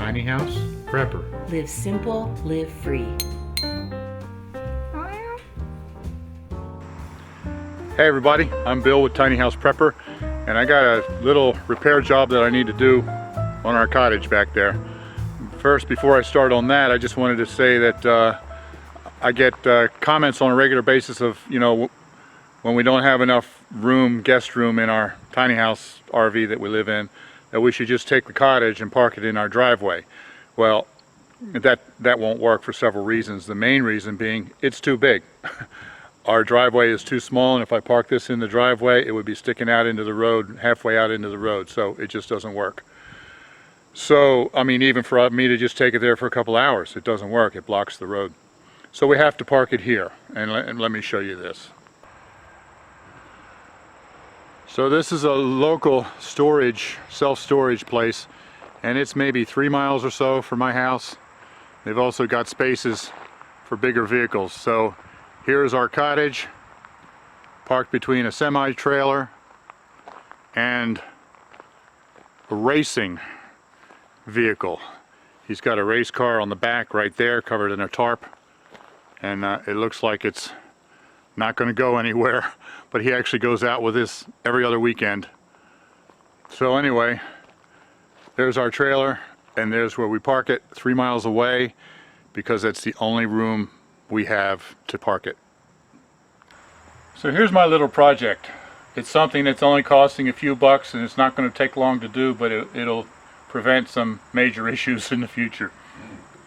Tiny House Prepper. Live simple, live free. Hey everybody, I'm Bill with Tiny House Prepper, and I got a little repair job that I need to do on our cottage back there. First, before I start on that, I just wanted to say that I get comments on a regular basis of, when we don't have enough room, guest room in our tiny house RV that we live in, that we should just take the cottage and park it in our driveway. Well, that won't work for several reasons. The main reason being it's too big. Our driveway is too small, and if I park this in the driveway, it would be sticking out into the road, halfway out into the road, so it just doesn't work. So, I mean, even for me to just take it there for a couple hours, it doesn't work. It blocks the road. So we have to park it here, and let me show you this. So this is a local storage, self-storage place, and it's maybe 3 miles or so from my house. They've also got spaces for bigger vehicles. So here's our cottage, parked between a semi-trailer and a racing vehicle. He's got a race car on the back right there, covered in a tarp, and it looks like it's not going to go anywhere, but he actually goes out with this every other weekend. So anyway, there's our trailer, and there's where we park it, 3 miles away, because that's the only room we have to park it. So here's my little project. It's something that's only costing a few bucks, and it's not going to take long to do, but it'll prevent some major issues in the future.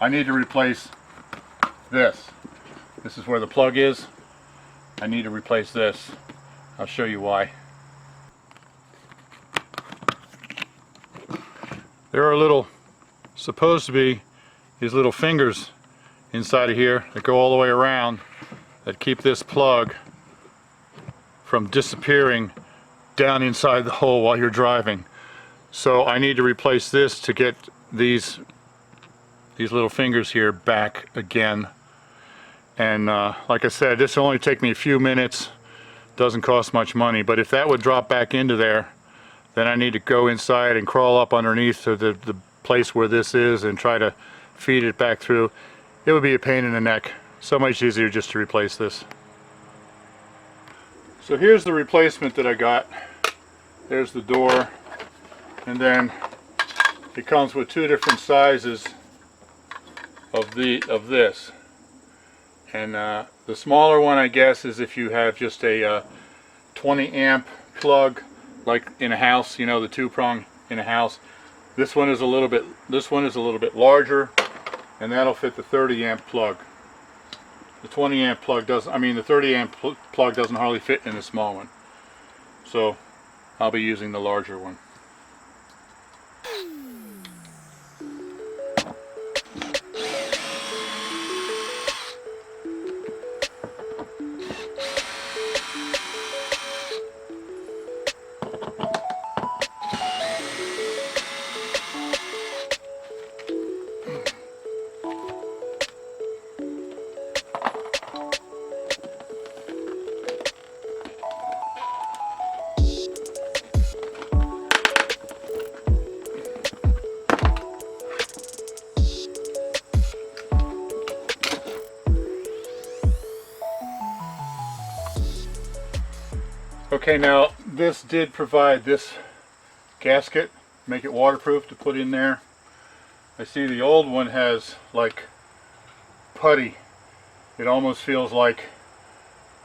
I need to replace this. This is where the plug is. I need to replace this. I'll show you why. There are supposed to be these little fingers inside of here that go all the way around that keep this plug from disappearing down inside the hole while you're driving. So I need to replace this to get these little fingers here back again. And like I said, this will only take me a few minutes, doesn't cost much money, but if that would drop back into there, then I need to go inside and crawl up underneath to the place where this is and try to feed it back through. It would be a pain in the neck. So much easier just to replace this. So here's the replacement that I got. There's the door, and then it comes with two different sizes of this. And the smaller one, I guess, is if you have just a 20 amp plug, like in a house, the 2-prong in a house. This one is a little bit larger, and that'll fit the 30 amp plug. The 20 amp plug the 30 amp plug doesn't hardly fit in the small one. So I'll be using the larger one. Okay, now this did provide this gasket, make it waterproof to put in there. I see the old one has like putty. It almost feels like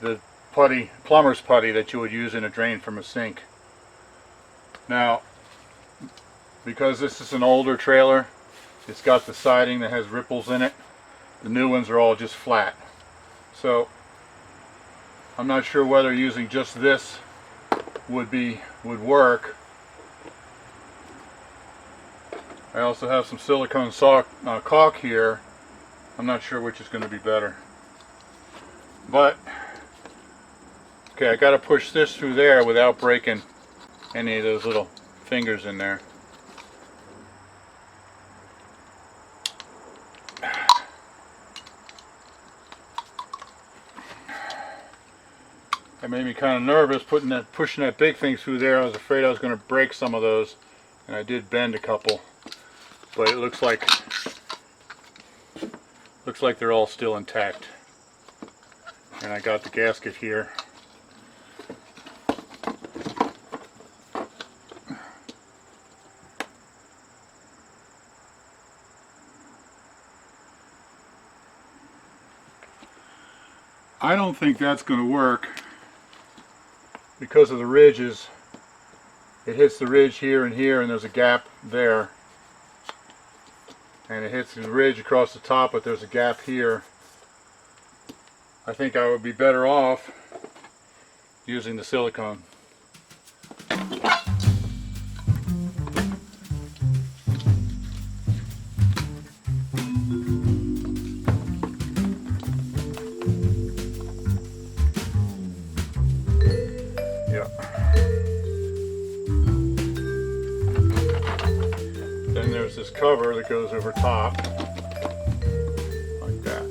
the putty, plumber's putty that you would use in a drain from a sink. Now, because this is an older trailer, it's got the siding that has ripples in it. The new ones are all just flat. So I'm not sure whether using just this would work. I also have some silicone caulk here. I'm not sure which is going to be better. But okay, I got to push this through there without breaking any of those little fingers in there. That made me kind of nervous pushing that big thing through there. I was afraid I was going to break some of those, and I did bend a couple. but it looks like they're all still intact. And I got the gasket here. I don't think that's going to work because of the ridges. It hits the ridge here and here, and there's a gap there. And it hits the ridge across the top, but there's a gap here. I think I would be better off using the silicone. Then there's this cover that goes over top, like that.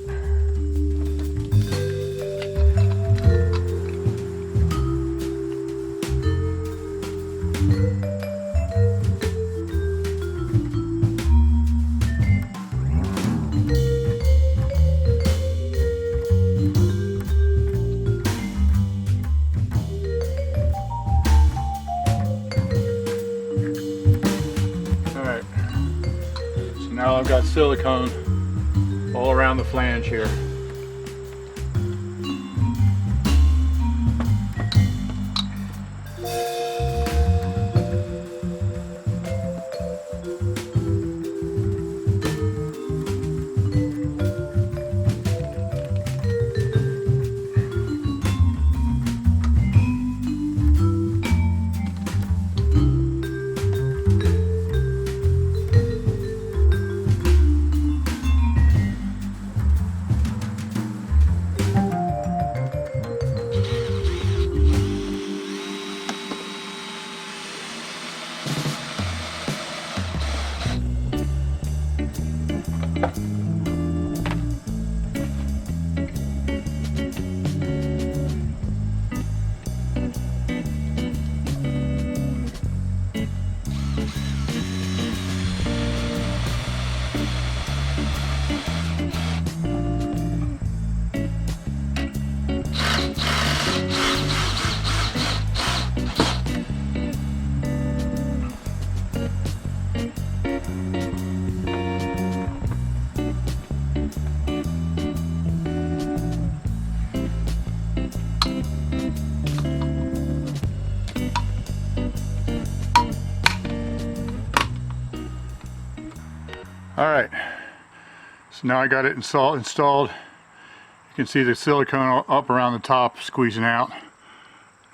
Now I've got silicone all around the flange here. Alright, so now I got it installed. You can see the silicone up around the top squeezing out.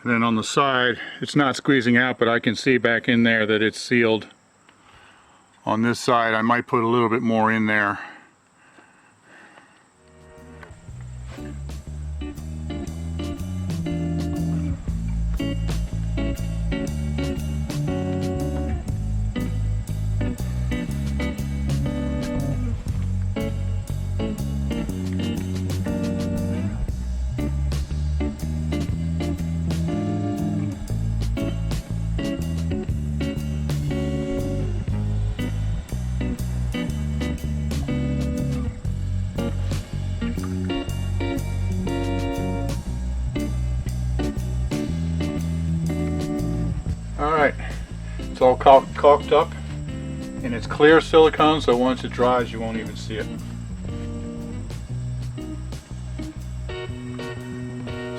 And then on the side, it's not squeezing out, but I can see back in there that it's sealed. On this side, I might put a little bit more in there. Alright, it's all caulked up, and it's clear silicone, so once it dries you won't even see it.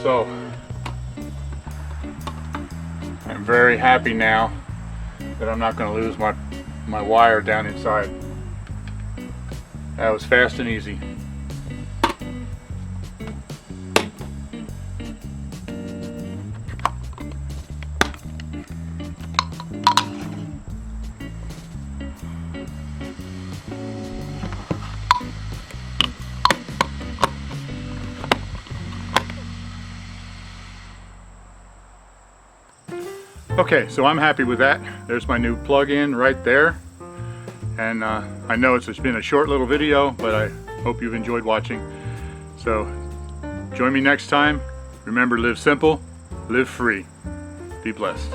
So, I'm very happy now that I'm not going to lose my wire down inside. That was fast and easy. Okay, so I'm happy with that. There's my new plug-in right there. And I know it's been a short little video, but I hope you've enjoyed watching. So join me next time. Remember, live simple, live free. Be blessed.